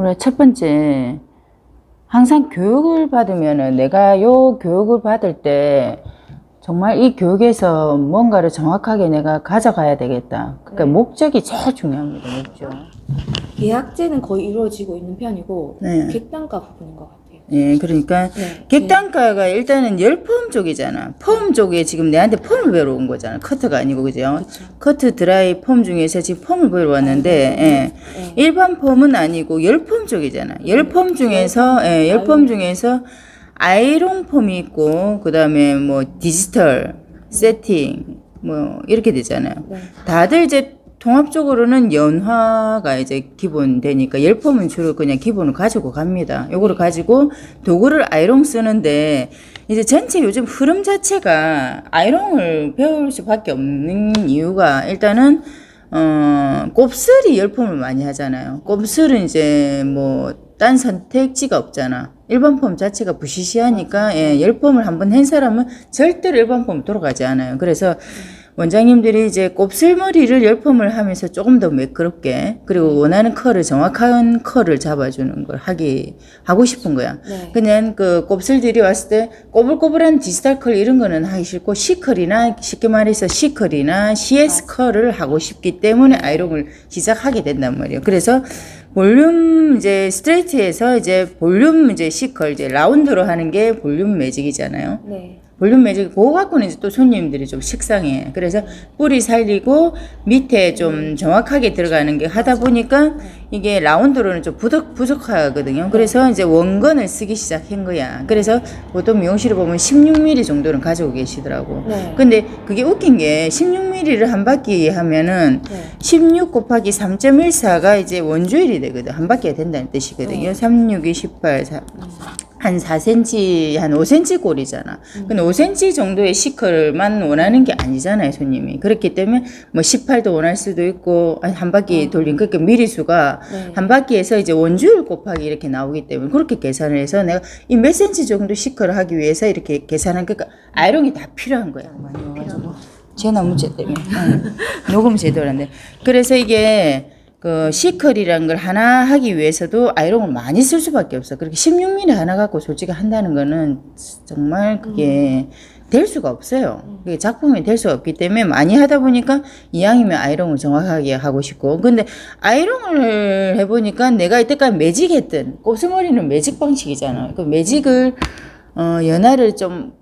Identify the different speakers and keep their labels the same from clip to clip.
Speaker 1: 우리 첫 번째, 항상 교육을 받으면은 내가 요 교육을 받을 때 정말 이 교육에서 뭔가를 정확하게 내가 가져가야 되겠다. 그러니까
Speaker 2: 네.
Speaker 1: 목적이 제일 중요합니다. 목적.
Speaker 2: 계약제는 거의 이루어지고 있는 편이고
Speaker 1: 네.
Speaker 2: 객단가 부분인 것 같아요.
Speaker 1: 예, 그러니까
Speaker 2: 네.
Speaker 1: 객단가가 일단은 열펌 쪽이잖아. 펌 쪽에 지금 내한테 펌을 배우러 온 거잖아. 커트가 아니고, 그죠?
Speaker 2: 그쵸.
Speaker 1: 커트, 드라이, 펌 중에서 지금 펌을 배우러 왔는데, 예.
Speaker 2: 네.
Speaker 1: 일반 펌은 아니고 열펌 쪽이잖아. 열펌 중에서, 예, 열펌 중에서 아이롱 펌이 있고, 그 다음에 뭐 디지털, 세팅, 뭐 이렇게 되잖아요.
Speaker 2: 네.
Speaker 1: 다들 이제 통합적으로는 연화가 이제 기본 되니까 열펌은 주로 그냥 기본을 가지고 갑니다. 요거를 가지고 도구를 아이롱 쓰는데 이제 전체 요즘 흐름 자체가 아이롱을 배울 수밖에 없는 이유가 일단은 곱슬이 열펌을 많이 하잖아요. 곱슬은 이제 뭐 딴 선택지가 없잖아. 일반 펌 자체가 부시시하니까 예, 열펌을 한번 한 사람은 절대로 일반 펌 돌아가지 않아요. 그래서 원장님들이 이제 곱슬머리를 열펌을 하면서 조금 더 매끄럽게 그리고 원하는 컬을 정확한 컬을 잡아주는 걸 하고 싶은 거야.
Speaker 2: 네.
Speaker 1: 그냥 그 곱슬들이 왔을 때 꼬불꼬불한 디지털 컬 이런 거는 하기 싫고 C컬이나 쉽게 말해서 C컬이나 CS 컬을 하고 싶기 때문에 아이롱을 시작하게 된단 말이에요. 그래서 볼륨 이제 스트레이트에서 이제 볼륨 이제 C컬 이제 라운드로 하는 게 볼륨 매직이잖아요.
Speaker 2: 네.
Speaker 1: 볼륨 매직 그거 갖고는 이제 또 손님들이 좀 식상해. 그래서 뿌리 살리고 밑에 좀 정확하게 들어가는 게 하다 보니까 이게 라운드로는 좀 부족하거든요. 그래서 이제 원건을 쓰기 시작한 거야. 그래서 보통 미용실에 보면 16mm 정도는 가지고 계시더라고.
Speaker 2: 네.
Speaker 1: 근데 그게 웃긴 게 16mm를 한 바퀴 하면은
Speaker 2: 네.
Speaker 1: 16 곱하기 3.14가 이제 원주율이 되거든. 한 바퀴가 된다는 뜻이거든요. 3, 6, 2, 18, 4. 한 4cm, 한 5cm 꼴이잖아. 근데 5cm 정도의 시컬만 원하는 게 아니잖아요, 손님이. 그렇기 때문에 뭐 18도 원할 수도 있고, 한 바퀴 돌린, 그러니까 미리수가
Speaker 2: 네.
Speaker 1: 한 바퀴에서 이제 원주율 곱하기 이렇게 나오기 때문에 그렇게 계산을 해서 내가 이 몇 cm 정도 시컬을 하기 위해서 이렇게 계산한, 그러니까 아이롱이 다 필요한 거야. 많이 와가지고. 제나 문제 때문에. 녹음 제도란데. 그래서 이게 그 C컬이라는 걸 하나 하기 위해서도 아이롱을 많이 쓸 수밖에 없어. 그렇게 16mm 하나 갖고 솔직히 한다는 거는 정말 그게 될 수가 없어요. 그게 작품이 될 수가 없기 때문에 많이 하다 보니까 이왕이면 아이롱을 정확하게 하고 싶고. 근데 아이롱을 해보니까 내가 이때까지 매직했던 곱슬머리는 매직 방식이잖아. 그 매직을 연화를 좀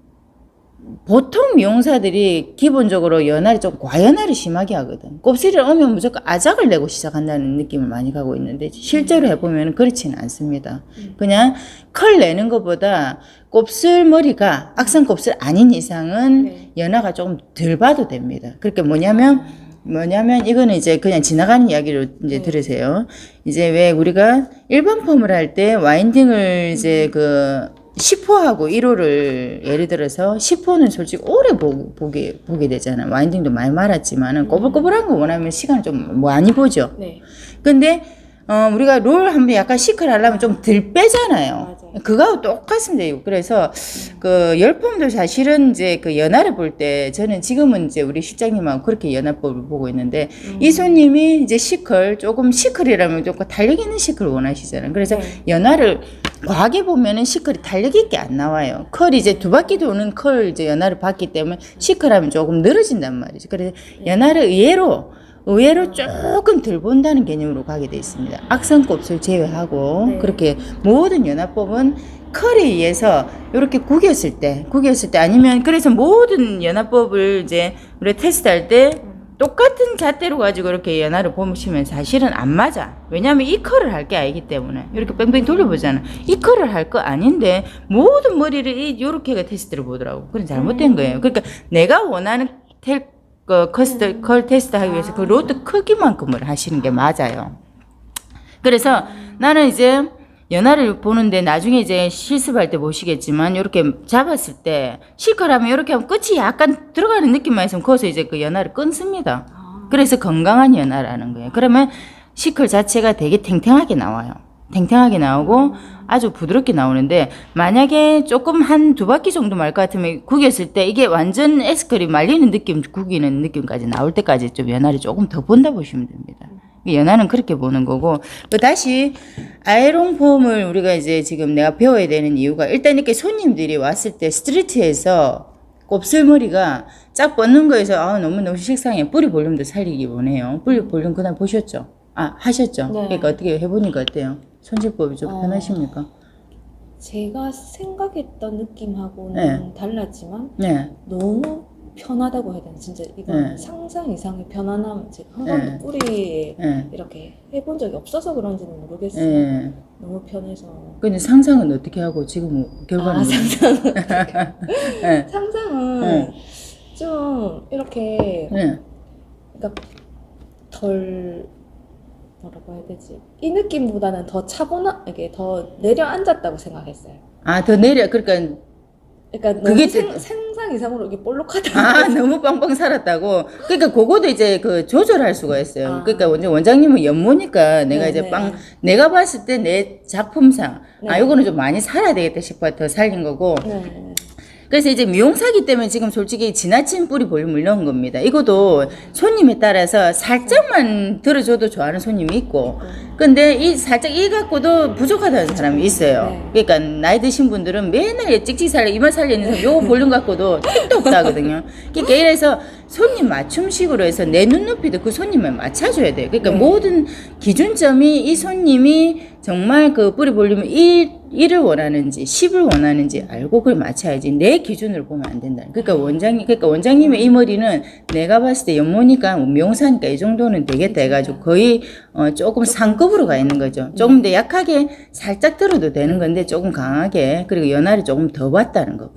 Speaker 1: 보통 미용사들이 기본적으로 연화를 좀 과연화를 심하게 하거든. 곱슬이를 오면 무조건 아작을 내고 시작한다는 느낌을 많이 가고 있는데 실제로 해보면 그렇지는 않습니다. 그냥 컬 내는 것보다 곱슬머리가 악성 곱슬 아닌 이상은
Speaker 2: 네.
Speaker 1: 연화가 조금 덜 봐도 됩니다. 그러니까 뭐냐면 이거는 이제 그냥 지나가는 이야기로 이제 들으세요. 이제 왜 우리가 일반 펌을 할 때 와인딩을 이제 그 10호하고 1호를 예를 들어서 10호는 솔직히 오래 보게 되잖아. 와인딩도 많이 말았지만은 꼬불꼬불한 거 원하면 시간을 좀 많이 보죠.
Speaker 2: 네.
Speaker 1: 근데 우리가 롤 한번 약간 시크를 하려면 좀 덜 빼잖아요.
Speaker 2: 맞아요.
Speaker 1: 그거하고 똑같습니다. 그래서 그 열펌도 사실은 이제 그 연화를 볼 때 저는 지금은 이제 우리 실장님하고 그렇게 연화법을 보고 있는데 이 손님이 이제 시컬 조금 시컬이라면 조금 탄력 있는 시컬을 원하시잖아요. 그래서
Speaker 2: 네.
Speaker 1: 연화를 과하게 보면은 시컬이 탄력 있게 안 나와요. 컬이 이제 두 바퀴 도는 컬 이제 연화를 받기 때문에 시컬하면 조금 늘어진단 말이죠. 그래서 연화를 의외로 조금 덜 본다는 개념으로 가게 되어 있습니다. 악성 곱슬 제외하고
Speaker 2: 네.
Speaker 1: 그렇게 모든 연화법은 컬에 의해서 이렇게 구겼을 때 아니면 그래서 모든 연화법을 이제 우리 테스트할 때 똑같은 잣대로 가지고 이렇게 연화를 보시면 사실은 안 맞아. 왜냐하면 이 컬을 할 게 아니기 때문에 이렇게 뺑뺑 돌려보잖아. 이 컬을 할 거 아닌데 모든 머리를 이렇게가 테스트를 보더라고. 그건 잘못된 거예요. 그러니까 내가 원하는 컬 테스트 하기 위해서 그 로드 크기만큼을 하시는 게 맞아요. 그래서 나는 이제 연화를 보는데 나중에 이제 실습할 때 보시겠지만 이렇게 잡았을 때 실컬하면 이렇게 하면 끝이 약간 들어가는 느낌만 있으면 거기서 이제 그 연화를 끊습니다. 그래서 건강한 연화라는 거예요. 그러면 실컬 자체가 되게 탱탱하게 나와요. 탱탱하게 나오고 아주 부드럽게 나오는데 만약에 조금 한 두 바퀴 정도 말 것 같으면 구겼을 때 이게 완전 에스컬이 말리는 느낌, 구기는 느낌까지 나올 때까지 좀 연화를 조금 더 본다 보시면 됩니다. 연화는 그렇게 보는 거고 다시 아이롱 폼을 우리가 이제 지금 내가 배워야 되는 이유가 일단 이렇게 손님들이 왔을 때 스트리트에서 곱슬머리가 쫙 뻗는 거에서 너무 식상해. 뿌리 볼륨도 살리기 원해요. 뿌리 볼륨 그날 보셨죠? 하셨죠?
Speaker 2: 네.
Speaker 1: 그러니까 어떻게 해보니까 어때요? 손질법이 좀 편하십니까?
Speaker 2: 제가 생각했던 느낌하고는
Speaker 1: 네.
Speaker 2: 달랐지만
Speaker 1: 네.
Speaker 2: 너무 편하다고 해야 되나? 진짜 이건
Speaker 1: 네.
Speaker 2: 상상 이상의 편안함. 제가 한
Speaker 1: 네.
Speaker 2: 번도 뿌리에
Speaker 1: 네.
Speaker 2: 이렇게 해본 적이 없어서 그런지는 모르겠어요.
Speaker 1: 네.
Speaker 2: 너무 편해서.
Speaker 1: 근데 상상은 어떻게 하고 지금 결과는
Speaker 2: 상상은
Speaker 1: 네.
Speaker 2: 상상은
Speaker 1: 네.
Speaker 2: 좀 이렇게
Speaker 1: 네.
Speaker 2: 그러니까 덜 뭐라고 해야 되지? 이 느낌보다는 더 차분한 이게 더 내려앉았다고 생각했어요.
Speaker 1: 더 내려 그러니까
Speaker 2: 그러니까
Speaker 1: 그게
Speaker 2: 너무 상상 이상으로 이게 볼록하다.
Speaker 1: 너무 빵빵 살았다고. 그러니까 그거도 이제 그 조절할 수가 있어요.
Speaker 2: 아.
Speaker 1: 그러니까 원장님은 연모니까 내가
Speaker 2: 네,
Speaker 1: 이제
Speaker 2: 네.
Speaker 1: 내가 봤을 때 내 작품상
Speaker 2: 네.
Speaker 1: 요거는 좀 많이 살아야 되겠다 싶어 더 살린 거고.
Speaker 2: 네.
Speaker 1: 그래서 이제 미용사기 때문에 지금 솔직히 지나친 뿌리 볼륨을 넣은 겁니다. 이것도 손님에 따라서 살짝만 들어줘도 좋아하는 손님이 있고, 근데 이 살짝 이 갖고도 부족하다는 사람이 있어요. 그러니까 나이 드신 분들은 맨날 찍찍 살려 이만 살리는 사람 요거 볼륨 갖고도 택도 없다 하거든요. 그러니까 이래서 손님 맞춤식으로 해서 내 눈높이도 그 손님을 맞춰줘야 돼요. 그러니까 모든 기준점이 이 손님이 정말 그 뿌리 볼륨을 1을 원하는지 10을 원하는지 알고 그걸 맞춰야지 내 기준으로 보면 안 된다. 그러니까 원장님의 이 머리는 내가 봤을 때 연모니까 미용사니까 이 정도는 되겠다 해가지고 거의 조금 상급으로 가 있는 거죠. 조금 더 약하게 살짝 들어도 되는 건데 조금 강하게 그리고 연화를 조금 더 봤다는 거.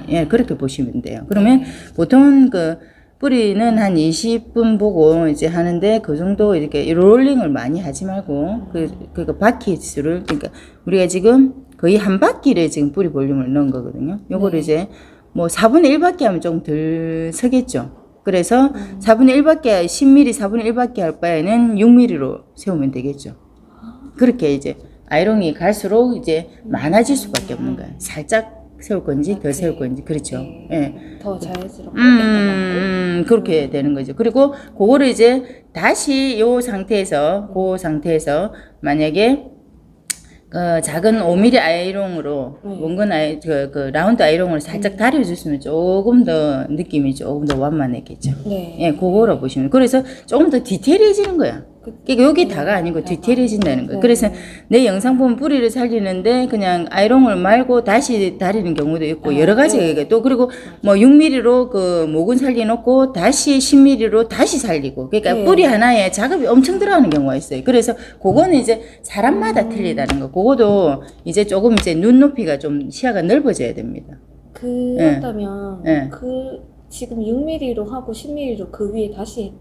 Speaker 1: 예, 그렇게 보시면 돼요. 그러면 보통은 그 뿌리는 한 20분 보고 이제 하는데 그 정도 이렇게 롤링을 많이 하지 말고 그 바퀴 수를 그러니까 우리가 지금 거의 한 바퀴를 지금 뿌리 볼륨을 넣은 거거든요. 요거를 이제 뭐 4분의 1바퀴 하면 조금 덜 서겠죠. 그래서 4분의 1바퀴 10mm 4분의 1바퀴 할 바에는 6mm로 세우면 되겠죠. 그렇게 이제 아이롱이 갈수록 이제 많아질 수밖에 없는 거예요. 살짝 세울 건지 더 세울 건지 그렇죠.
Speaker 2: 네.
Speaker 1: 예.
Speaker 2: 더 자연스럽게
Speaker 1: 그렇게 되는 거죠. 그리고 그거를 이제 다시 요 상태에서 그 상태에서 만약에 작은 5mm 아이롱으로 원근 그 라운드 아이롱으로 살짝 다려줬으면 조금 더 느낌이 조금 더 완만했겠죠.
Speaker 2: 네.
Speaker 1: 예, 그거로 보시면 그래서 조금 더 디테일해지는 거야. 그러니까 여기 다가 아니고 디테일해진다는 거예요. 그래서 내 영상 보면 뿌리를 살리는데 그냥 아이롱을 말고 다시 다리는 경우도 있고 여러 가지가 또 그리고 뭐 6mm로 그 목은 살려놓고 다시 10mm로 다시 살리고 그러니까 뿌리 하나에 작업이 엄청 들어가는 경우가 있어요. 그래서 그거는 이제 사람마다 틀리다는 거. 그거도 이제 조금 이제 눈높이가 좀 시야가 넓어져야 됩니다.
Speaker 2: 그렇다면
Speaker 1: 네.
Speaker 2: 그 지금 6mm로 하고 10mm로 그 위에 다시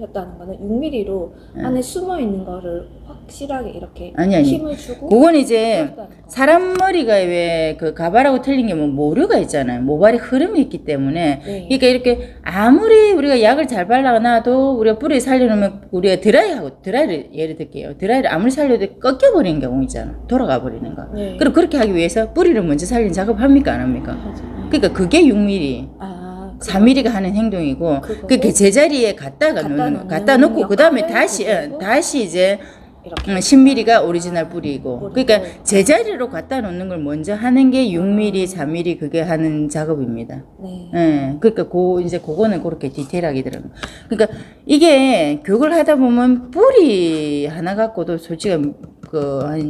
Speaker 2: 했다는 거는 6mm로 안에 숨어 있는 거를 확실하게 이렇게
Speaker 1: 아니.
Speaker 2: 힘을 주고
Speaker 1: 그건 이제
Speaker 2: 했다는 거.
Speaker 1: 사람 머리가 왜 그 가발하고 틀린 게 뭐 모류가 있잖아요. 모발의 흐름이 있기 때문에
Speaker 2: 네.
Speaker 1: 그러니까 이렇게 아무리 우리가 약을 잘 발라놔도 우리가 뿌리 살려놓으면 우리가 드라이를 예를 들게요. 드라이를 아무리 살려도 꺾여버리는 경우 있잖아. 돌아가 버리는 거.
Speaker 2: 네.
Speaker 1: 그럼 그렇게 하기 위해서 뿌리를 먼저 살리는 작업 합니까 안 합니까?
Speaker 2: 하죠.
Speaker 1: 그러니까 그게 6mm. 4mm가 하는 행동이고 그게 제자리에 갖다 놓고 그 다음에 다시 이제 10mm가 오리지널 뿌리고 그러니까 제자리로 갖다 놓는 걸 먼저 하는 게 6mm, 4mm 그게 하는 작업입니다.
Speaker 2: 네.
Speaker 1: 예, 그러니까 이제 그거는 그렇게 디테일하게 들어가. 그러니까 이게 교육을 하다 보면 뿌리 하나 갖고도 솔직히 한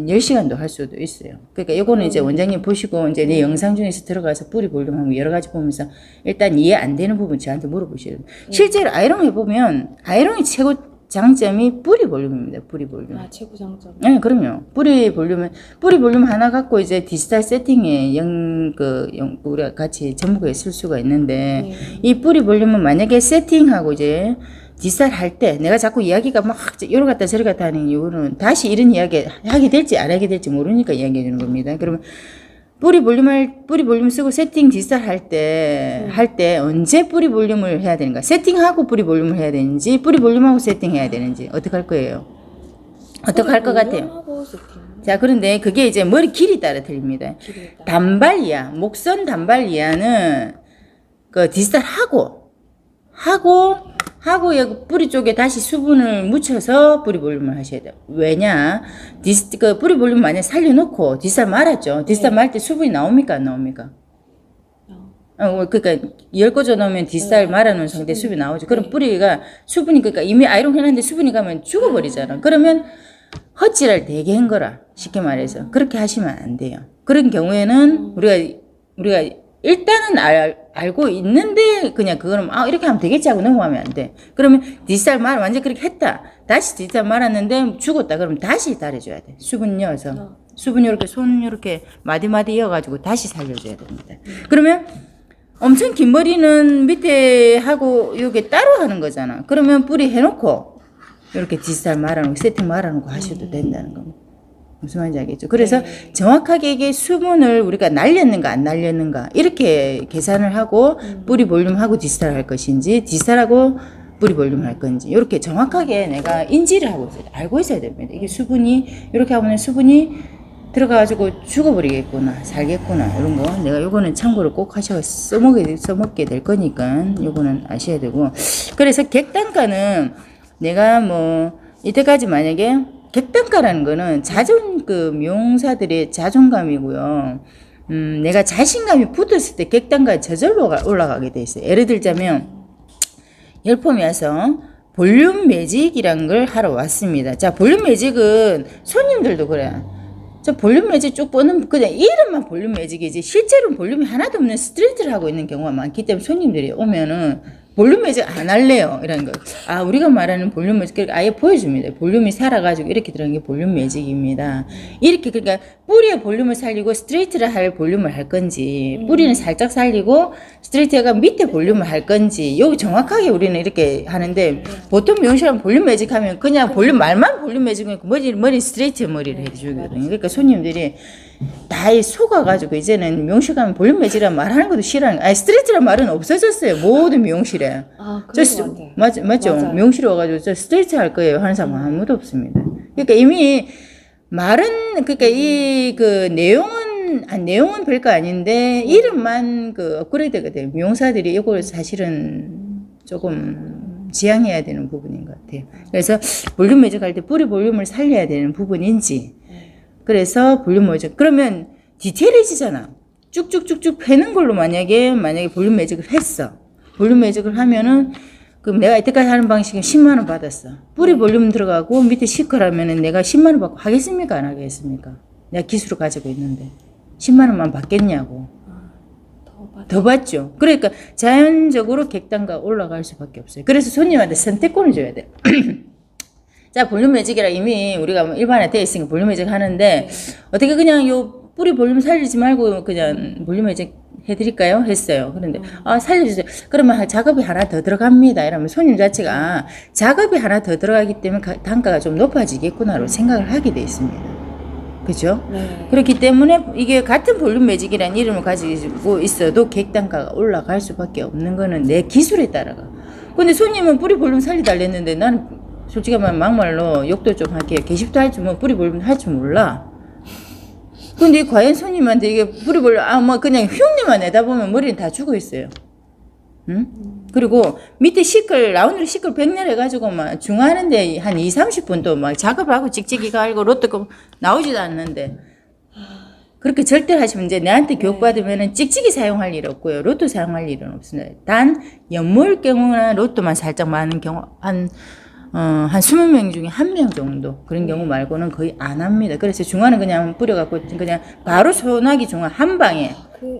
Speaker 1: 10시간도 할 수도 있어요. 그러니까 이거는 이제 원장님 보시고 이제 내 영상 중에서 들어가서 뿌리 볼륨하고 여러 가지 보면서 일단 이해 안 되는 부분 저한테 물어보시면 실제로 아이롱 해보면 아이롱이 최고 장점이 뿌리 볼륨입니다. 뿌리 볼륨.
Speaker 2: 최고 장점.
Speaker 1: 네, 그럼요. 뿌리 볼륨 하나 갖고 이제 디지털 세팅에 우리가 같이 전부에 쓸 수가 있는데 이 뿌리 볼륨은 만약에 세팅하고 이제 디지털 할 때 내가 자꾸 이야기가 막 요러 갔다 저러 갔다 하는 이유는 다시 이런 이야기 하게 될지 안 하게 될지 모르니까 이야기해 주는 겁니다. 그러면 뿌리 볼륨 쓰고 세팅 디지털 할 때 언제 뿌리 볼륨을 해야 되는가? 세팅하고 뿌리 볼륨을 해야 되는지 뿌리 볼륨하고 세팅해야 되는지 어떻게 할 거예요? 어떻게 할 것 같아요? 자, 그런데 그게 이제 머리 길이 따라 틀립니다. 단발 이하, 목선 단발 이하는 그 디지털 하고 하고 여기 뿌리 쪽에 다시 수분을 묻혀서 뿌리 볼륨을 하셔야 돼요. 왜냐? 그 뿌리 볼륨 만약에 살려놓고 뒷살 말았죠. 뒷살
Speaker 2: 네.
Speaker 1: 말 때 수분이 나옵니까? 안 나옵니까? 그러니까 열 꽂아 놓으면 뒷살 말아놓은 상태 수분이 나오죠. 그럼
Speaker 2: 네.
Speaker 1: 뿌리가 수분이 그러니까 이미 아이론 해놨는데 수분이 가면 죽어버리잖아. 그러면 헛질을 되게 한 거라 쉽게 말해서 그렇게 하시면 안 돼요. 그런 경우에는 우리가 일단은 알고 있는데 그냥 그거는 이렇게 하면 되겠지 하고 넘어가면 안 돼. 그러면 뒷살 말 완전 그렇게 했다. 다시 뒷살 말았는데 죽었다. 그러면 다시 달여줘야 돼. 수분 넣어서 수분 이렇게 손 이렇게 마디마디 이어가지고 다시 살려줘야 됩니다. 그러면 엄청 긴 머리는 밑에 하고 요게 따로 하는 거잖아. 그러면 뿌리 해놓고 이렇게 뒷살 말아놓고 세팅 말아놓고 하셔도 된다는 겁니다. 무슨 말인지 알겠죠? 그래서
Speaker 2: 네.
Speaker 1: 정확하게 이게 수분을 우리가 날렸는가 안 날렸는가 이렇게 계산을 하고 뿌리 볼륨하고 뒷살 할 것인지 뒷살하고 뿌리 볼륨 할 건지 이렇게 정확하게 내가 인지를 하고 있어야 돼. 알고 있어야 됩니다. 이게 수분이 이렇게 하면 수분이 들어가가지고 죽어버리겠구나 살겠구나 이런 거 내가 요거는 참고를 꼭 하셔 써먹게 될 거니까 요거는 아셔야 되고 그래서 객단가는 내가 뭐 이때까지 만약에 객단가라는 거는 미용사들의 자존감이고요. 내가 자신감이 붙었을 때 객단가 저절로 올라가게 돼 있어요. 예를 들자면 열폼이 와서 볼륨 매직이라는 걸 하러 왔습니다. 자, 볼륨 매직은 손님들도 그래요. 저 볼륨 매직 쭉 뻗는 그냥 이름만 볼륨 매직이지 실제로는 볼륨이 하나도 없는 스트레이트를 하고 있는 경우가 많기 때문에 손님들이 오면은 볼륨 매직 안 할래요 이런 거. 우리가 말하는 볼륨 매직 그러니까 아예 보여줍니다. 볼륨이 살아가지고 이렇게 들어간 게 볼륨 매직입니다. 이렇게 그러니까 뿌리의 볼륨을 살리고 스트레이트를 할 볼륨을 할 건지 뿌리는 살짝 살리고 스트레이트가 밑에 볼륨을 할 건지 여기 정확하게 우리는 이렇게 하는데 보통 미용실은 볼륨 매직 하면 그냥 볼륨 말만 볼륨 매직은 머리 스트레이트 머리를 해주거든요. 그러니까 손님들이 다 속아가지고 이제는 미용실 가면 볼륨 매직이란 말하는 것도 싫어하는 거야. 스트레이트란 말은 없어졌어요. 모든 미용실에.
Speaker 2: 그런 것 같아요.
Speaker 1: 맞죠?
Speaker 2: 맞아요.
Speaker 1: 미용실에 와가지고 저 스트레이트 할 거예요 하는 사람 아무도 없습니다. 그러니까 이미 말은 그러니까 이 그 내용은 별거 아닌데 이름만 그 업그레이드가 돼요. 미용사들이 이걸 사실은 조금 지양해야 되는 부분인 것 같아요. 그래서 볼륨 매직할 때 뿌리 볼륨을 살려야 되는 부분인지 그래서 볼륨 매직 그러면 디테일해지잖아. 쭉쭉쭉쭉 패는 걸로 만약에 볼륨 매직을 했어. 볼륨 매직을 하면은 그럼 내가 이때까지 하는 방식은 10만 원 받았어. 뿌리 볼륨 들어가고 밑에 시컬하면은 내가 10만 원 받고 하겠습니까? 안 하겠습니까? 내가 기술을 가지고 있는데 10만 원만 받겠냐고. 더 받죠. 그러니까 자연적으로 객단가가 올라갈 수밖에 없어요. 그래서 손님한테 선택권을 줘야 돼. 자, 볼륨 매직이라 이미 우리가 일반에 되어 있으니까 볼륨 매직 하는데 어떻게 그냥 요 뿌리 볼륨 살리지 말고 그냥 볼륨 매직 해드릴까요? 했어요. 그런데 살려주세요. 그러면 작업이 하나 더 들어갑니다. 이러면 손님 자체가 작업이 하나 더 들어가기 때문에 단가가 좀 높아지겠구나로 생각을 하게 돼 있습니다. 그죠?
Speaker 2: 네.
Speaker 1: 그렇기 때문에 이게 같은 볼륨 매직이라는 이름을 가지고 있어도 객단가가 올라갈 수밖에 없는 거는 내 기술에 따라가. 근데 손님은 뿌리 볼륨 살리달라 했는데 나는 솔직히 말하면 막말로 욕도 좀 할게요. 게시도 할 줄 뿌리 볼륨 할 줄 몰라. 근데 과연 손님한테 이게 뿌리 볼륨 그냥 흉내만 내다 보면 머리는 다 죽어 있어요. 응? 그리고 밑에 라운드로 시클 백렬 해가지고 막 중화하는데 한 2-30분 또 막 작업하고 찍찍이 갈고 로또 나오지도 않는데 그렇게 절대 하시면 이제 내한테 교육받으면은 찍찍이 사용할 일 없고요. 로또 사용할 일은 없습니다. 단 연모일 경우나 로또만 살짝 많은 경우 한 20명 중에 1명 정도 그런 경우 말고는 거의 안 합니다. 그래서 중화는 그냥 뿌려갖고 그냥 바로 소나기 중화 한 방에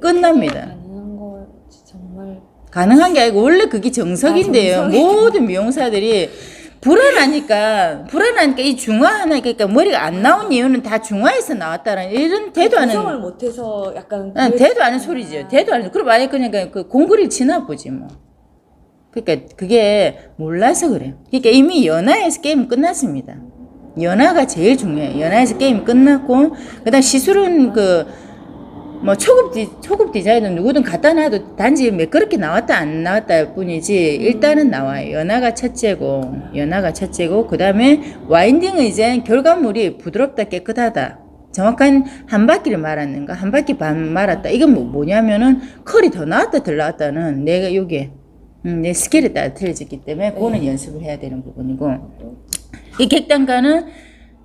Speaker 1: 끝납니다.
Speaker 2: 가능한 거 정말
Speaker 1: 가능한 게 아니고 원래 그게 정석인데요.
Speaker 2: 정석이.
Speaker 1: 모든 미용사들이 불안하니까 이 중화 하나 그러니까 머리가 안 나온 이유는 다 중화에서 나왔다는 이런 대도 않은
Speaker 2: 구성을 못해서 약간
Speaker 1: 대도 않은 소리죠. 대도 않은 그럼 만약 그러니까 그 공구리를 지나 보지 뭐. 그러니까 그게 몰라서 그래요. 그러니까 이미 연하에서 게임 끝났습니다. 연하가 제일 중요해요. 연하에서 게임 끝났고 그다음 시술은 초급 디자인은 누구든 갖다 놔도 단지 매끄럽게 나왔다 안 나왔다 뿐이지 일단은 나와요. 연하가 첫째고 그 다음에 와인딩은 이제 결과물이 부드럽다 깨끗하다. 정확한 한 바퀴를 말았는가 한 바퀴 반 말았다. 이건 뭐냐면은 컬이 더 나왔다 덜 나왔다는 내가 요게 내 스케일에 따라 틀려졌기 때문에 그거는 연습을 해야 되는 부분이고, 이 객단가는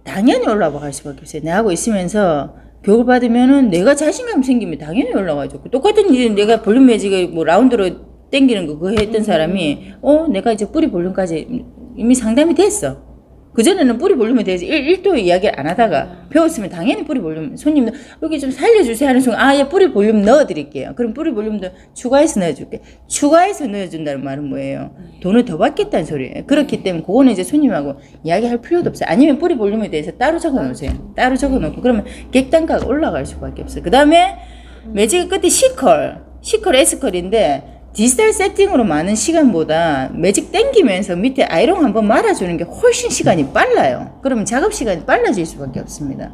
Speaker 1: 당연히 올라갈 수밖에 없어요. 내하고 있으면서 교육을 받으면은 내가 자신감 생기면 당연히 올라가죠. 똑같은 이제 내가 볼륨 매직을 뭐 라운드로 땡기는 거 그거 했던 사람이 내가 이제 뿌리 볼륨까지 이미 상담이 됐어. 그전에는 뿌리 볼륨에 대해서 1도 이야기를 안 하다가 배웠으면 당연히 뿌리 볼륨, 손님도 여기 좀 살려주세요 하는 순간 얘 뿌리 볼륨 넣어드릴게요. 그럼 뿌리 볼륨도 추가해서 넣어줄게. 추가해서 넣어준다는 말은 뭐예요? 돈을 더 받겠다는 소리예요. 그렇기 때문에 그거는 이제 손님하고 이야기할 필요도 없어요. 아니면 뿌리 볼륨에 대해서 따로 적어 놓으세요. 따로 적어 놓고 그러면 객단가가 올라갈 수밖에 없어요. 그 다음에 매직 끝에 C컬 S컬인데 디지털 세팅으로 많은 시간보다 매직 땡기면서 밑에 아이롱 한번 말아주는 게 훨씬 시간이 빨라요. 그러면 작업 시간이 빨라질 수밖에 없습니다.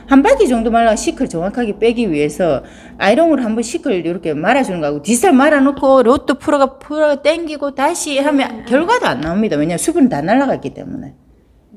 Speaker 1: 한 바퀴 정도 말라 시클 정확하게 빼기 위해서 아이롱으로 한번 시클 이렇게 말아주는 거하고 디지털 말아놓고 로또 풀어가 땡기고 다시 하면 결과도 안 나옵니다. 왜냐하면 수분이 다 날아갔기 때문에.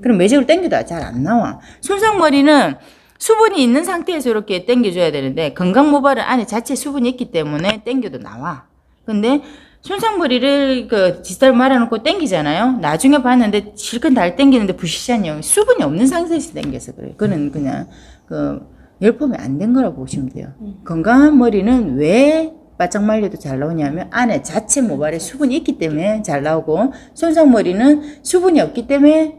Speaker 1: 그럼 매직을 땡겨도 잘 안 나와. 손상머리는 수분이 있는 상태에서 이렇게 땡겨줘야 되는데 건강 모발은 안에 자체 수분이 있기 때문에 땡겨도 나와. 근데 손상머리를 그 디지털 말아놓고 땡기잖아요. 나중에 봤는데 실컷 달 땡기는데 부시시한요. 수분이 없는 상태에서 땡겨서 그래요. 그는 그냥 그 열폼이 안 된 거라고 보시면 돼요. 건강한 머리는 왜 바짝 말려도 잘 나오냐면 안에 자체 모발에 수분이 있기 때문에 잘 나오고, 손상머리는 수분이 없기 때문에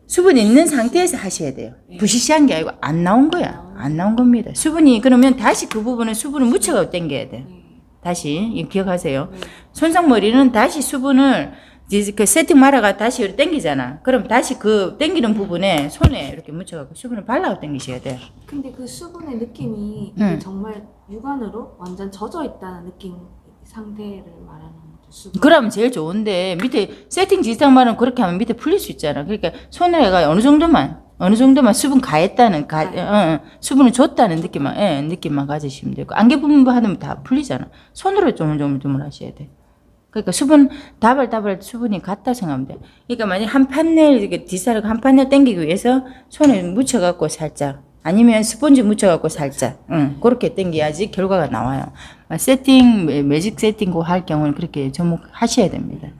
Speaker 1: 수분이 있는 상태에서 하셔야 돼요. 부시시한 게 아니고 안 나온 거야. 안 나온 겁니다. 수분이 그러면 다시 그 부분에 수분을 묻혀가지고 땡겨야 돼. 다시 이거 기억하세요. 손상머리는 다시 수분을 그 세팅 말아가 다시 이렇게 당기잖아. 그럼 다시 그 당기는 부분에 손에 이렇게 묻혀갖고 수분을 발라서 당기셔야 돼요.
Speaker 2: 근데 그 수분의 느낌이 이게 정말 육안으로 완전 젖어 있다는 느낌 상태를 말하는 거죠. 수분.
Speaker 1: 그러면 제일 좋은데 밑에 세팅 지상 말은 그렇게 하면 밑에 풀릴 수 있잖아. 그러니까 손에 가 어느 정도만 수분 가했다는 수분을 줬다는 느낌만 가지시면 되고, 안개 부분 하면 다 풀리잖아. 손으로 조물조물 하셔야 돼. 그러니까 수분 다발 수분이 같다 생각하면 돼. 그러니까 만약 한 판넬 이렇게 디지털 한 판넬 당기기 위해서 손에 묻혀갖고 살짝, 아니면 스펀지 묻혀갖고 살짝, 그렇게 당겨야지 결과가 나와요. 매직 세팅 고 할 경우는 그렇게 접목하셔야 됩니다.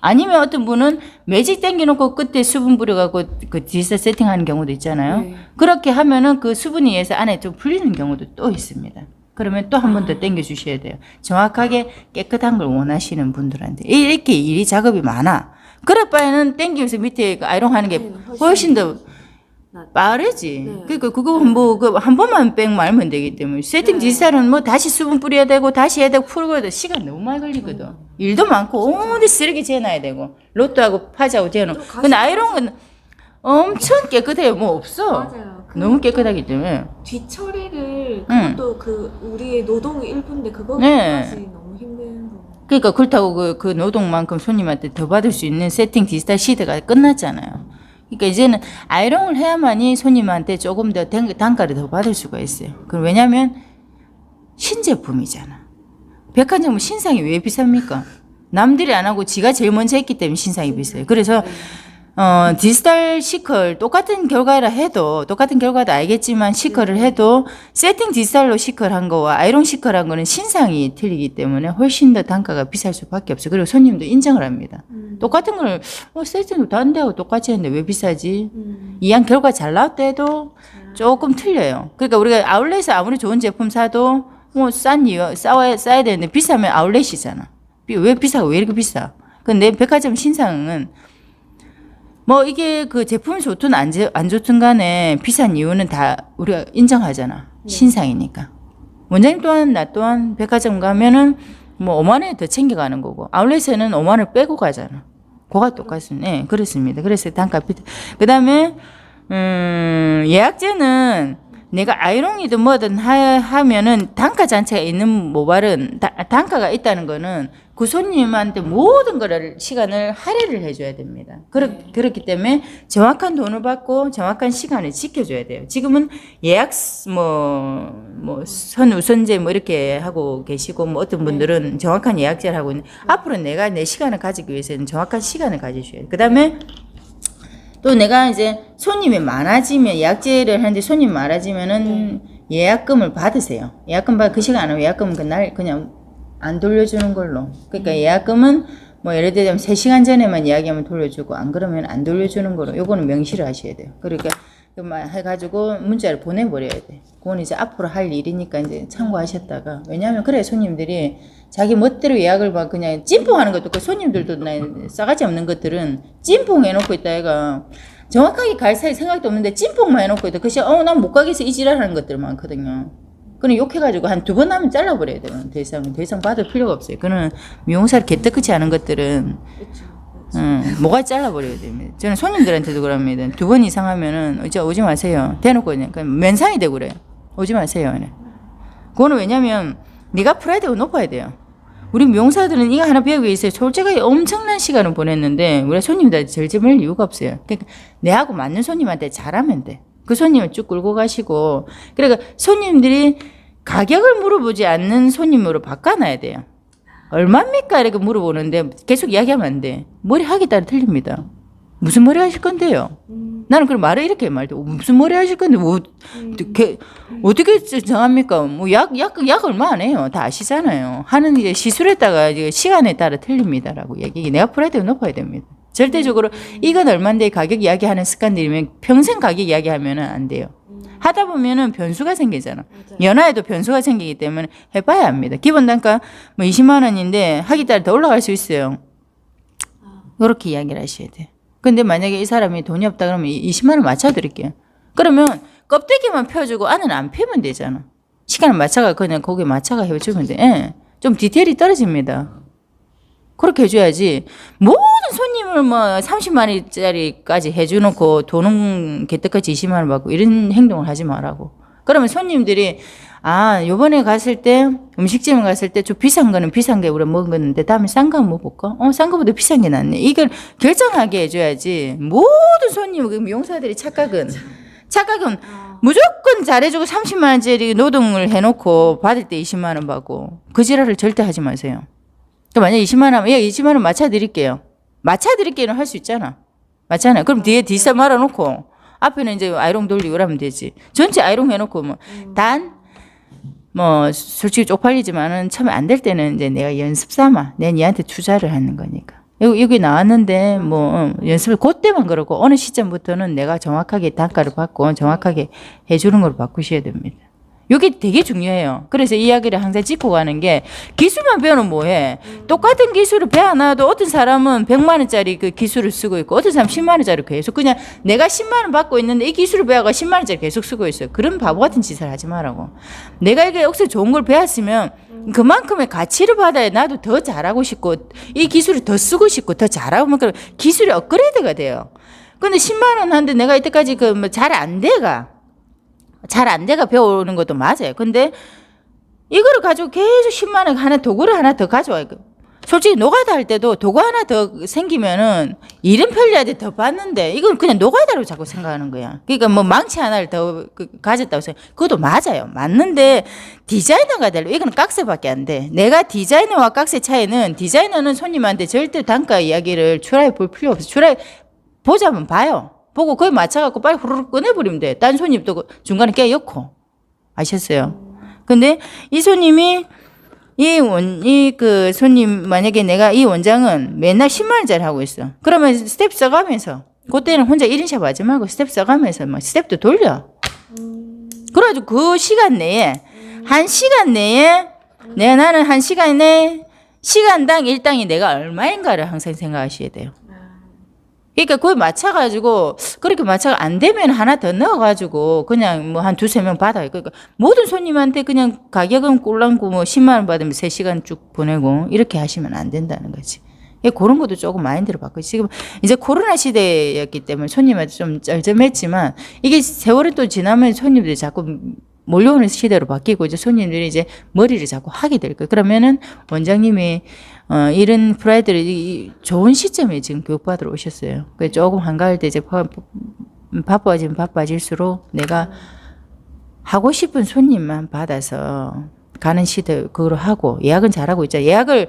Speaker 1: 아니면 어떤 분은 매직 당겨놓고 끝에 수분 뿌려갖고 그 디지털 세팅하는 경우도 있잖아요.
Speaker 2: 네.
Speaker 1: 그렇게 하면은 그 수분이 의해서 안에 좀 풀리는 경우도 또 있습니다. 그러면 또 한 번 더 당겨 주셔야 돼요. 정확하게 깨끗한 걸 원하시는 분들한테. 이렇게 일이 작업이 많아. 그럴 바에는 당기면서 밑에 그 아이롱 하는 게 훨씬 더 빠르지.
Speaker 2: 네.
Speaker 1: 그러니까 그거 뭐 그 한 번만 뺑 말면 되기 때문에 세팅 디지털은 뭐 다시 수분 뿌려야 되고 다시 해야 되고 풀고 해도 시간 너무 많이 걸리거든. 일도 많고 어디 쓰레기 재놔야 되고 로또하고 파지하고 재놓고. 근데 아이롱은 엄청 깨끗해요. 뭐 없어.
Speaker 2: 맞아요.
Speaker 1: 너무 깨끗하기 때문에.
Speaker 2: 뒤처리를 그것도 그 우리의 노동의 일부인데 그거까지
Speaker 1: 네.
Speaker 2: 너무 힘든 거.
Speaker 1: 그러니까 그렇다고 그 노동만큼 손님한테 더 받을 수 있는 세팅 디지털 시대가 끝났잖아요. 그러니까 이제는 아이롱을 해야만이 손님한테 조금 더 단가를 더 받을 수가 있어요. 그럼 왜냐면 신제품이잖아. 백화점은 신상이 왜 비쌉니까? 남들이 안 하고 지가 제일 먼저 했기 때문에 신상이 비싸요. 그래서 디지털 시컬 똑같은 결과라 해도 똑같은 결과도 알겠지만 시컬을 해도 세팅 디지털로 시컬한 거와 아이롱 시컬한 거는 신상이 틀리기 때문에 훨씬 더 단가가 비쌀 수밖에 없어요. 그리고 손님도 인정을 합니다. 똑같은 걸 세팅도 다른 데하고 똑같이 했는데 왜 비싸지? 이왕 결과 잘 나왔다 해도 조금 틀려요. 그러니까 우리가 아울렛에서 아무리 좋은 제품 사도 뭐 싼 이유 싸야 되는데 비싸면 아울렛이잖아. 왜 비싸고 왜 이렇게 비싸? 근데 백화점 신상은 뭐 이게 그 제품이 좋든 안 좋든 간에 비싼 이유는 다 우리가 인정하잖아. 신상이니까. 원장님 또한 나 또한 백화점 가면은 뭐 5만 원에 더 챙겨가는 거고 아울렛에는 5만 원을 빼고 가잖아. 그가 똑같습니다. 네, 그렇습니다. 그래서 단가 비싸. 그다음에 예약제는 내가 아이롱이든 뭐든 하면은 단가 자체가 있는 모발은 단가가 있다는 거는 그 손님한테 모든 거를 시간을 할애를 해줘야 됩니다. 그렇기 때문에 정확한 돈을 받고 정확한 시간을 지켜줘야 돼요. 지금은 예약 선우선제 뭐 이렇게 하고 계시고 뭐 어떤 분들은 정확한 예약제를 하고 있는데 앞으로 내가 내 시간을 가지기 위해서는 정확한 시간을 가지셔야 돼요. 그다음에 또 내가 이제 손님이 많아지면 예약제를 하는데 손님이 많아지면은 예약금을 받으세요. 예약금 받 그 시간 안 하면 예약금은 그날 그냥 안 돌려주는 걸로. 그러니까 예약금은 뭐 예를 들면 3시간 전에만 이야기하면 돌려주고 안 그러면 안 돌려주는 거로. 요거는 명시를 하셔야 돼요. 그러니까 그만 해가지고 문자를 보내버려야 돼. 그건 이제 앞으로 할 일이니까 이제 참고하셨다가. 왜냐하면 그래 손님들이 자기 멋대로 예약을 막 그냥 찜통하는 것도 그 손님들도 싸가지 없는 것들은 찜통 해놓고 있다 얘가 정확하게 갈 생각도 없는데 찜통만 해놓고 있다. 그시 난 못 가겠어 이 지랄하는 것들 많거든요. 그는 욕해가지고 한 2번 하면 잘라버려야 돼요. 더 이상 받을 필요가 없어요. 그는 미용사를 개떡같이 하는 것들은 뭐가 잘라버려야 됩니다. 저는 손님들한테도 그럽니다. 2번 이상 하면은 이제 오지 마세요. 대놓고 그냥 면상이 되고 그래요. 오지 마세요. 그거는 왜냐면 네가 프라이드가 높아야 돼요. 우리 미용사들은 이거 하나 배우기 위해서 솔직하게 엄청난 시간을 보냈는데 우리 손님들한테 절제할 이유가 없어요. 그러니까 내하고 맞는 손님한테 잘하면 돼. 그 손님을 쭉 끌고 가시고 그러니까 손님들이 가격을 물어보지 않는 손님으로 바꿔놔야 돼요. 얼마입니까? 이렇게 물어보는데 계속 이야기하면 안 돼. 머리 하기 따라 틀립니다. 무슨 머리 하실 건데요? 나는 그럼 말을 이렇게 말돼. 무슨 머리 하실 건데 어떻게 정합니까? 뭐 약 얼마 안 해요. 다 아시잖아요. 하는 이제 시술에다가 이제 시간에 따라 틀립니다라고 얘기. 내가 프라이드가 높아야 됩니다. 절대적으로 이건 얼마인데 가격 이야기하는 습관들이면 평생 가격 이야기하면 안 돼요. 하다 보면은 변수가 생기잖아. 연하에도 변수가 생기기 때문에 해봐야 합니다. 기본 단가 뭐 20만 원인데 하기 따라 더 올라갈 수 있어요. 그렇게 이야기를 하셔야 돼. 근데 만약에 이 사람이 돈이 없다 그러면 20만 원 맞춰드릴게요. 그러면 껍데기만 펴주고 안은 안 펴면 되잖아. 시간을 맞춰가 그냥 거기에 맞춰가 해주면 돼. 예. 좀 디테일이 떨어집니다. 그렇게 해줘야지. 모든 손님을 뭐 30만 원짜리까지 해줘놓고 돈은 개떡같이 20만 원 받고 이런 행동을 하지 말라고. 그러면 손님들이 요번에 갔을 때 음식점에 갔을 때 좀 비싼 거는 비싼 게 우리가 먹었는데 다음에 싼 거 한번 먹을까? 싼 거보다 비싼 게 낫네. 이걸 결정하게 해줘야지. 모든 손님 미용사들이 착각은 무조건 잘해주고 30만 원짜리 노동을 해놓고 받을 때 20만 원 받고 그 지랄을 절대 하지 마세요. 만약에 20만 원, 20만 원 맞춰드릴게요. 맞춰드릴게요는 할 수 있잖아. 맞잖아요. 그럼 뒤에 디사 말아놓고, 앞에는 이제 아이롱 돌리고 그러면 되지. 전체 아이롱 해놓고, 솔직히 쪽팔리지만은 처음에 안 될 때는 이제 내가 연습 삼아. 내 니한테 투자를 하는 거니까. 여기 나왔는데, 연습을 그때만 그러고, 어느 시점부터는 내가 정확하게 단가를 받고, 정확하게 해주는 걸 바꾸셔야 됩니다. 이게 되게 중요해요. 그래서 이야기를 항상 짚고 가는 게 기술만 배우면 뭐해? 똑같은 기술을 배워놔도 어떤 사람은 100만 원짜리 그 기술을 쓰고 있고 어떤 사람은 10만 원짜리 계속 그냥 내가 10만 원 받고 있는데 이 기술을 배워가 10만 원짜리 계속 쓰고 있어요. 그런 바보 같은 짓을 하지 말라고. 내가 이게 역시 좋은 걸 배웠으면 그만큼의 가치를 받아야 나도 더 잘하고 싶고 이 기술을 더 쓰고 싶고 더 잘하고 그럼 기술이 업그레이드가 돼요. 근데 10만 원 하는데 내가 이때까지 잘 안 돼가 배우는 것도 맞아요. 근데 이거를 가지고 계속 10만 원 하나 도구를 하나 더 가져와요. 솔직히 노가다 할 때도 도구 하나 더 생기면은 일은 편리하게 더 받는데 이건 그냥 노가다로 자꾸 생각하는 거야. 그러니까 뭐 망치 하나를 더 가졌다고 생각. 그것도 맞아요. 맞는데 디자이너가 되려 이건 깍새밖에 안 돼. 내가 디자이너와 깍새 차이는 디자이너는 손님한테 절대 단가 이야기를 추라해 볼 필요 없어. 추라해 보자면 봐요. 보고 거기 맞춰갖고 빨리 후루룩 꺼내버리면 돼. 딴 손님도 중간에 깨였고. 아셨어요? 근데 이 손님이, 그 손님, 만약에 내가 이 원장은 맨날 10만원짜리 하고 있어. 그러면 스텝 써가면서, 그때는 혼자 1인샵 하지 말고 스텝 써가면서 막 스텝도 돌려. 그래가지고 그 시간 내에, 나는 한 시간 내에 시간당 일당이 내가 얼마인가를 항상 생각하셔야 돼요. 그러니까 그걸 맞춰가지고 그렇게 맞춰가 안 되면 하나 더 넣어가지고 그냥 뭐 한 2-3명 받아요. 그러니까 모든 손님한테 그냥 가격은 꼴랑고 뭐 10만 원 받으면 3시간 쭉 보내고 이렇게 하시면 안 된다는 거지. 그런 것도 조금 마인드를 바꿔. 지금 이제 코로나 시대였기 때문에 손님한테 좀 쩔쩔맸지만 이게 세월이 또 지나면 손님들이 자꾸 몰려오는 시대로 바뀌고 이제 손님들이 이제 머리를 자꾸 하게 될 거예요. 그러면은 원장님이 이런 프라이드를 좋은 시점에 지금 교육받으러 오셨어요. 그래서 조금 한가할 때 이제 바빠지면 바빠질수록 내가 하고 싶은 손님만 받아서 가는 시대 그거로 하고 예약은 잘하고 있죠. 예약을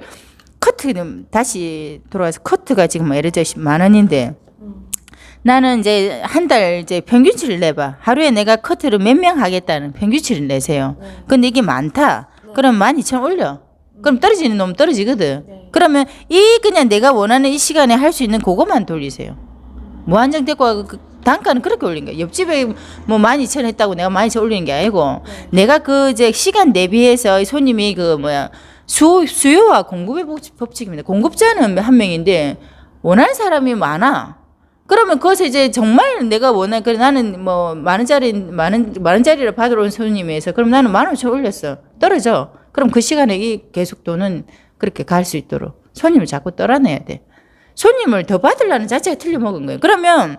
Speaker 1: 커트는 다시 돌아와서 커트가 지금 예를 들어 10만 원인데 나는 이제 한 달 이제 평균치를 내봐. 하루에 내가 커트를 몇 명 하겠다는 평균치를 내세요. 근데 이게 많다. 그럼 12,000원 올려. 그럼 떨어지는 놈 떨어지거든.
Speaker 2: 네.
Speaker 1: 그러면 그냥 내가 원하는 이 시간에 할 수 있는 그것만 돌리세요. 무한정 데리고 와서 단가는 그렇게 올린 거야. 옆집에 뭐 12,000원 했다고 내가 12,000원 올리는 게 아니고 내가 그 이제 시간 대비해서 손님이 수요와 공급의 법칙입니다. 공급자는 한 명인데 원하는 사람이 많아. 그러면 거기서 이제 정말 내가 원하는, 그래 나는 뭐 많은 자리를 받으러 온 손님에서 그럼 나는 15,000원 올렸어. 떨어져. 그럼 그 시간에 계속 돈은 그렇게 갈 수 있도록 손님을 자꾸 떨어내야 돼. 손님을 더 받으려는 자체가 틀려먹은 거예요. 그러면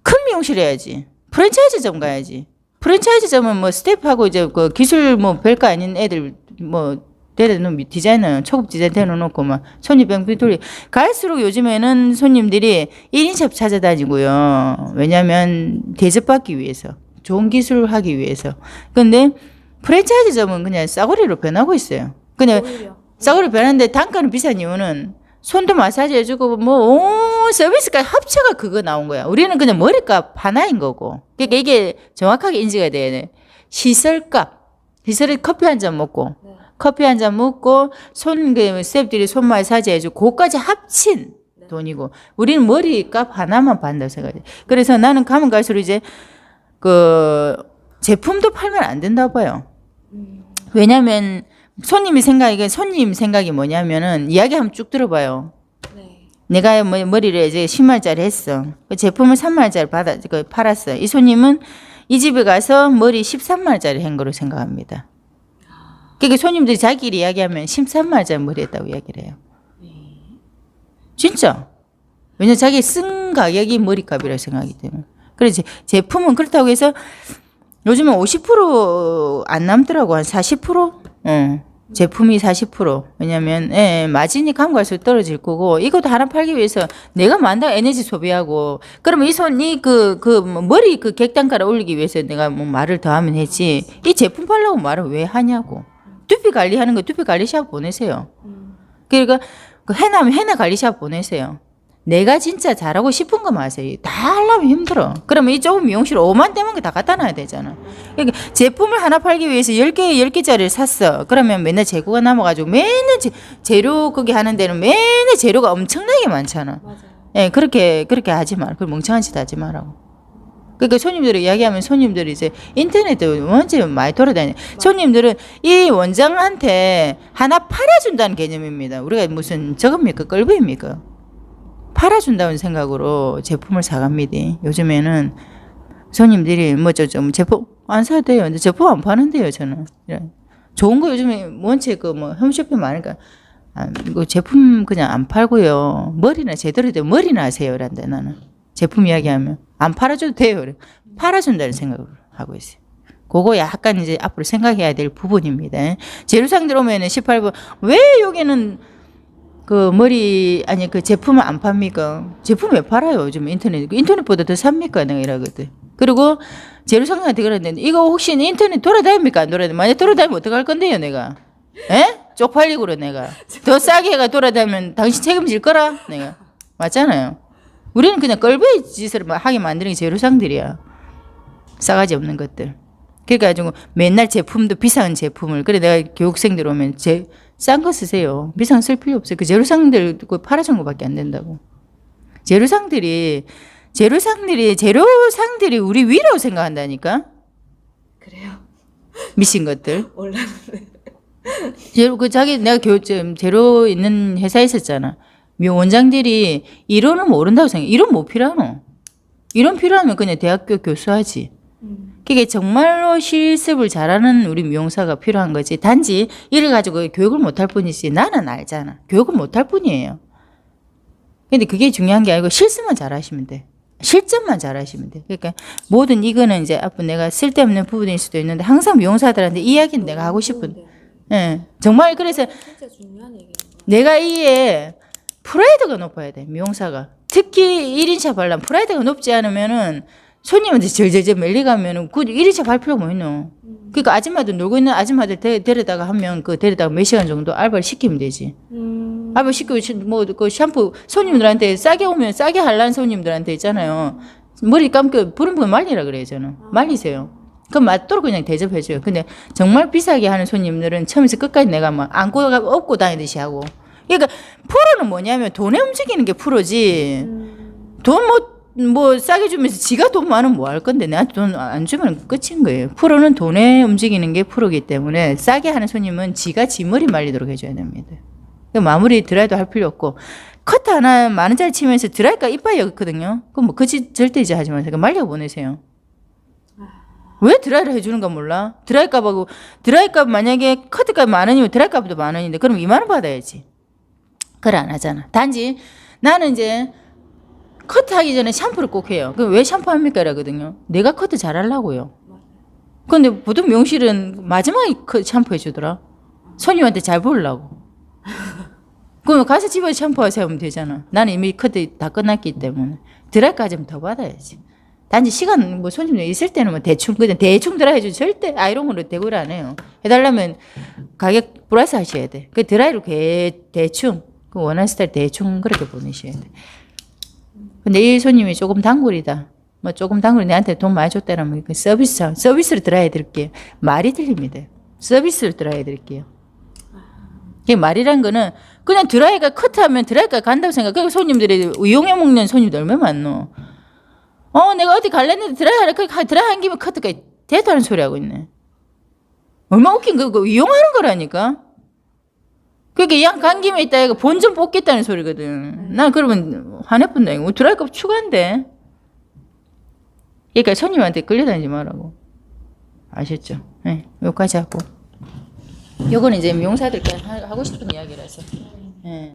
Speaker 1: 큰 미용실 해야지. 프랜차이즈점 가야지. 프랜차이즈점은 뭐 스텝하고 이제 그 기술 뭐 별거 아닌 애들 뭐 데려놓은 디자이너 초급 디자인 데려놓고 막 손님 뺑뺑 돌리. 갈수록 요즘에는 손님들이 1인샵 찾아다니고요. 왜냐면 대접받기 위해서, 좋은 기술을 하기 위해서. 근데 프랜차이즈점은 그냥 싸구리로 변하고 있어요. 그냥
Speaker 2: 오히려.
Speaker 1: 싸구리로 변하는데 단가는 비싼 이유는 손도 마사지 해주고 온 서비스까지 합쳐가 그거 나온 거야. 우리는 그냥 머리값 하나인 거고. 그러니까 이게 정확하게 인지가 돼야 돼. 시설값. 시설에 커피 한 잔 먹고
Speaker 2: 네.
Speaker 1: 커피 한 잔 먹고 스태프들이 손 마사지 해주고 그거까지 합친 돈이고 우리는 머리값 하나만 받는다고 생각해. 그래서 나는 가면 갈수록 이제 그 제품도 팔면 안 된다고 봐요. 왜냐면 손님 생각이 뭐냐면은 이야기 한번 쭉 들어봐요.
Speaker 2: 네.
Speaker 1: 내가 머리를 이제 10만원짜리 했어. 그 제품을 3만원짜리 팔았어. 이 손님은 이 집에 가서 머리 13만원짜리 한 거로 생각합니다. 그러니까 손님들이 자기끼리 이야기하면 13만원짜리 머리 했다고 이야기를 해요. 진짜. 왜냐면 자기 쓴 가격이 머리값이라고 생각하기 때문에. 그래서 제품은 그렇다고 해서 요즘은 50% 안 남더라고. 한 40%? 제품이 40%. 왜냐면, 마진이 감 갈수록 떨어질 거고, 이것도 하나 팔기 위해서 내가 만다 에너지 소비하고, 그러면 이 손이 머리 객단가를 올리기 위해서 내가 뭐 말을 더 하면 했지, 이 제품 팔려고 말을 왜 하냐고. 두피 관리하는 거 두피 관리샵 보내세요. 그러니까, 해나면 해나 관리샵 보내세요. 내가 진짜 잘하고 싶은 거만 하세요. 다 하려면 힘들어. 그러면 이 좁은 미용실 5만 대만 게 다 갖다 놔야 되잖아. 그러니까 제품을 하나 팔기 위해서 10개짜리를 샀어. 그러면 맨날 재고가 남아가지고 맨날 재료 거기 하는 데는 맨날 재료가 엄청나게 많잖아.
Speaker 2: 맞아요.
Speaker 1: 예, 그렇게 하지 마. 그 멍청한 짓 하지 말라고. 그러니까 손님들이 이야기하면 손님들이 이제 인터넷에 완전 많이 돌아다녀요. 손님들은 이 원장한테 하나 팔아준다는 개념입니다. 우리가 무슨 저겁니까? 끌부입니까? 팔아준다는 생각으로 제품을 사갑니다. 요즘에는 손님들이 제품 안 사도 돼요. 근데 제품 안 파는데요, 저는. 좋은 거 요즘에 원체 홈쇼핑 많으니까 이거 제품 그냥 안 팔고요. 머리나 제대로 된 머리나 하세요. 이란데 나는 제품 이야기하면 안 팔아줘도 돼요. 그래. 팔아준다는 생각을 하고 있어요. 그거 약간 이제 앞으로 생각해야 될 부분입니다. 재료상들 오면은 18번 왜 여기는 그 제품을 안 팝니까? 제품 왜 팔아요? 요즘 인터넷보다 더 삽니까? 내가 이러거든. 그리고 재료상한테 그랬는데, 이거 혹시 인터넷 돌아다닙니까? 안 돌아다니면? 만약 돌아다니면 어떡할 건데요, 내가? 에? 쪽팔리고 그래, 내가. 더 싸게 해가 돌아다니면 당신 책임질 거라? 내가. 맞잖아요. 우리는 그냥 껄부의 짓을 하게 만드는 게 재료상들이야. 싸가지 없는 것들. 그러니까 가지고 맨날 제품도 비싼 제품을, 그래 내가 교육생들 오면 싼 거 쓰세요. 비싼 거 쓸 필요 없어요. 그 재료상들 팔아준 거밖에 안 된다고. 재료상들이 우리 위라고 생각한다니까.
Speaker 2: 그래요?
Speaker 1: 미친 것들.
Speaker 2: 몰랐는데.
Speaker 1: 내가 재료 있는 회사에 있었잖아. 원장들이 이론은 모른다고 생각해. 이론 못 필요하노. 이론 필요하면 그냥 대학교 교수하지. 그게 정말로 실습을 잘하는 우리 미용사가 필요한 거지. 단지 이를 가지고 교육을 못할 뿐이지. 나는 알잖아. 교육을 못할 뿐이에요. 근데 그게 중요한 게 아니고 실습만 잘하시면 돼. 실전만 잘하시면 돼. 그러니까 모든 이거는 이제 앞으로 내가 쓸데없는 부분일 수도 있는데 항상 미용사들한테 이야기는 내가 하고 싶은. 예. 정말 그래서
Speaker 2: 진짜 중요한 얘기인 거.
Speaker 1: 내가 이에 프라이드가 높아야 돼. 미용사가. 특히 1인샵 하려면 프라이드가 높지 않으면은 손님한테 절절절 밀려가면은 그 1인샵 할 필요가 뭐 있노. 그러니까 아줌마들 놀고 있는 아줌마들 데려다가 하면 데려다가 몇 시간 정도 알바를 시키면 되지. 알바 시키고 그 샴푸 손님들한테 싸게 오면 싸게 할란 손님들한테 있잖아요. 머리 감고 부릉부릉 말리라 그래요, 저는. 말리세요. 그럼 맞도록 그냥 대접해줘요. 근데 정말 비싸게 하는 손님들은 처음에서 끝까지 내가 막 안고 업고 다니듯이 하고. 그러니까 프로는 뭐냐면 돈에 움직이는 게 프로지. 돈 뭐 싸게 주면서 지가 돈 많으면 뭐 할 건데 내가 돈 안 주면 끝인 거예요. 프로는 돈에 움직이는 게 프로기 때문에 싸게 하는 손님은 지가 지 머리 말리도록 해줘야 됩니다. 그러니까 마무리 드라이도 할 필요 없고 커트 하나 10,000원짜리 치면서 드라이가 이빨이 없거든요. 그럼 뭐 그지 절대 이제 하지 마세요. 말려 보내세요. 왜 드라이를 해주는가 몰라? 드라이값하고 드라이값 만약에 커트값 10,000원이면 드라이값도 10,000원인데 그럼 20,000원 받아야지. 그걸 안 하잖아. 단지 나는 이제 커트하기 전에 샴푸를 꼭 해요. 그럼 왜 샴푸합니까? 이러거든요. 내가 커트 잘하려고요. 근데 보통 미용실은 마지막에 샴푸 해주더라. 손님한테 잘 보이려고. 그럼 가서 집에서 샴푸하세요 하면 되잖아. 나는 이미 커트 다 끝났기 때문에. 드라이까지는 더 받아야지. 단지 시간 뭐 손님 있을 때는 뭐 대충 그냥 대충 드라이 해주지 절대 아이롱으로 대구를 안 해요. 해달라면 가격 플러스 하셔야 돼. 그 드라이로 대충 그 원하는 스타일 대충 그렇게 보내셔야 돼. 근데 이 손님이 조금 단골이다. 뭐 조금 단골이 내한테 돈 많이 줬다라면 그 서비스로 드라이 해드릴게요. 말이 들립니다. 서비스로 드라이 해드릴게요. 이 말이란 거는 그냥 드라이가 커트하면 드라이가 간다고 생각. 그 손님들이 이용해 먹는 손님들 얼마나 많노. 내가 어디 갈랬는데 드라이 한 김에 커트가 대도하는 소리 하고 있네. 얼마나 웃긴 거 이용하는 거라니까. 그게 양 간 김에 있다 이거 본 좀 뽑겠다는 소리거든. 난 그러면 화내뿐다 이거 드라이값 추가인데. 그러니까 손님한테 끌려다니지 말라고. 아셨죠? 네, 여기까지 하고. 요거는 이제 미용사들께 하고 싶은 이야기라서. 네.